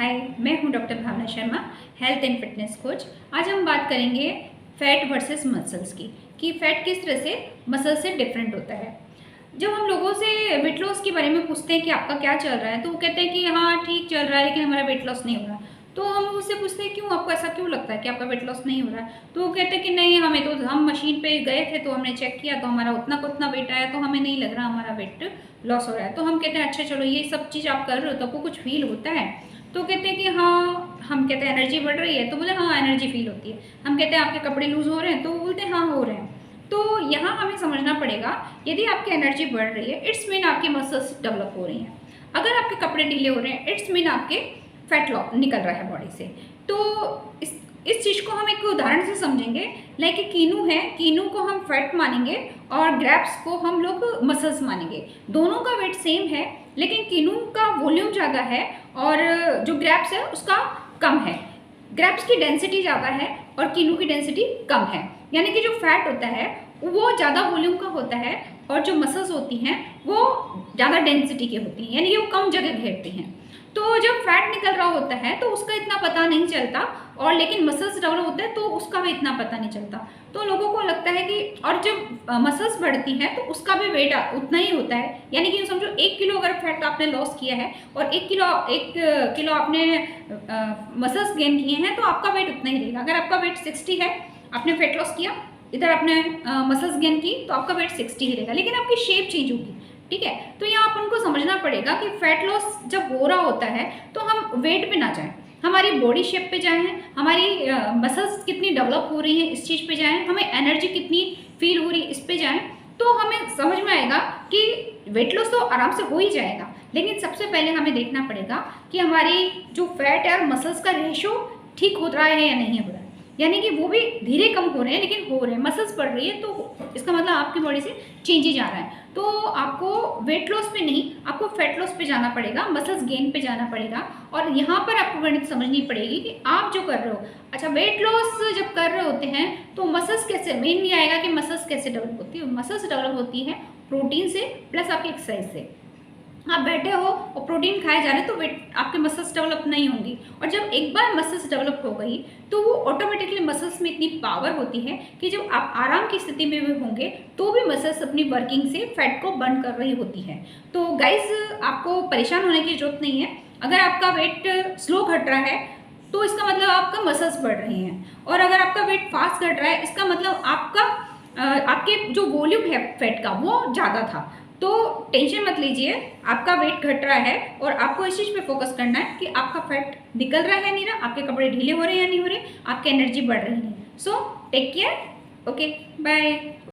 हाय, मैं हूं doctor Bhavna Sharma, health and fitness coach. आज हम बात करेंगे फैट वर्सेस मसल्स की, कि फैट किस तरह से मसल से डिफरेंट होता है। जब हम लोगों से वेट लॉस के बारे में पूछते हैं कि आपका क्या चल रहा है, तो वो कहते हैं कि हाँ ठीक चल रहा है, लेकिन हमारा वेट लॉस नहीं हो रहा। तो हम उससे पूछते हैं क्यों, आपको ऐसा क्यों लगता है कि आपका वेट लॉस नहीं हो रहा है। तो वो कहते हैं कि नहीं, हमें तो हम मशीन पे गए थे तो हमने चेक किया तो हमारा उतना का उतना वेट आया, तो हमें नहीं लग रहा हमारा वेट लॉस हो रहा है। तो हम कहते हैं अच्छा चलो ये सब चीज़ आप कर रहे हो तो आपको कुछ फील होता है। तो कहते हैं कि हाँ, हम कहते हैं एनर्जी बढ़ रही है, तो बोले हाँ एनर्जी फील होती है। हम कहते हैं आपके कपड़े लूज हो रहे हैं, तो वो बोलते हैं हाँ हो रहे हैं। तो यहाँ हमें समझना पड़ेगा, यदि आपकी एनर्जी बढ़ रही है इट्स मीन आपकी मसल्स डेवलप हो रही हैं। अगर आपके कपड़े ढीले हो रहे हैं इट्स मीन आपके फैट लॉस निकल रहा है बॉडी से। तो इस चीज़ को हम एक उदाहरण से समझेंगे। लाइक कीनू है, कीनू को हम फैट मानेंगे और ग्रैप्स को हम लोग मसल्स मानेंगे। दोनों का वेट सेम है, लेकिन कीनू का वॉल्यूम ज़्यादा है और जो ग्रैप्स है उसका कम है। ग्रैप्स की डेंसिटी ज़्यादा है और कीनू की डेंसिटी कम है। यानी कि जो फैट होता है वो ज़्यादा वॉल्यूम का होता है और जो मसल्स होती हैं वो ज़्यादा डेंसिटी की होती हैं, यानी कि वो कम जगह घेरती हैं। तो जब फैट निकल रहा होता है तो उसका इतना पता नहीं चलता, और लेकिन मसल्स डेवलप होता है तो उसका भी इतना पता नहीं चलता। तो लोगों को लगता है कि, और जब मसल्स बढ़ती हैं तो उसका भी वेट उतना ही होता है। यानी कि समझो 1 किलो अगर फैट आपने लॉस किया है और 1 किलो आपने मसल्स गेन किए हैं, तो आपका वेट उतना ही रहेगा। अगर आपका वेट 60 है, आपने फैट लॉस किया, इधर आपने मसल्स गेन की, तो आपका वेट 60 ही रहेगा, लेकिन आपकी शेप चेंज होगी। ठीक है, तो यहाँ अपन को समझना पड़ेगा कि फैट लॉस जब हो रहा होता है तो हम वेट पे ना जाएं, हमारी बॉडी शेप पे जाएं, हमारी मसल्स कितनी डेवलप हो रही हैं इस चीज़ पे जाएं, हमें एनर्जी कितनी फील हो रही है इस पे जाएं। तो हमें समझ में आएगा कि वेट लॉस तो आराम से हो ही जाएगा, लेकिन सबसे पहले हमें देखना पड़ेगा कि हमारी जो फैट है और मसल्स का रेशो ठीक हो रहा है या नहीं हो रहा है। यानी कि वो भी धीरे कम हो रहे हैं लेकिन हो रहे हैं, मसल्स बढ़ रही है, तो इसका मतलब आपकी बॉडी से चेंजेज आ रहा है। तो आपको वेट लॉस पे नहीं, आपको फैट लॉस पे जाना पड़ेगा, मसल्स गेन पे जाना पड़ेगा। और यहाँ पर आपको गणित समझनी पड़ेगी कि आप जो कर रहे हो, अच्छा वेट लॉस जब कर रहे होते हैं तो मसल्स कैसे, मेनली आएगा कि मसल्स कैसे डेवलप होती है। मसल्स डेवलप होती है प्रोटीन से प्लस आपकी एक्सरसाइज से। आप बैठे हो और प्रोटीन खाए जा रहे हैं तो वेट आपके मसल्स डेवलप नहीं होंगी, और जब एक बार मसल्स डेवलप हो गई तो वो ऑटोमेटिकली मसल्स में इतनी पावर होती है कि जब आप आराम की स्थिति में भी होंगे तो भी मसल्स अपनी वर्किंग से फैट को बर्न कर रही होती है। तो गाइज, आपको परेशान होने की जरूरत नहीं है। अगर आपका वेट स्लो घट रहा है तो इसका मतलब आपका मसल्स बढ़ रही हैं, और अगर आपका वेट फास्ट घट रहा है इसका मतलब आपके जो वॉल्यूम है फैट का वो ज़्यादा था। तो टेंशन मत लीजिए, आपका वेट घट रहा है और आपको इस चीज़ पे फोकस करना है कि आपका फैट निकल रहा है नहीं रहा, आपके कपड़े ढीले हो रहे हैं या नहीं हो रहे, आपकी एनर्जी बढ़ रही है। So take care, okay bye.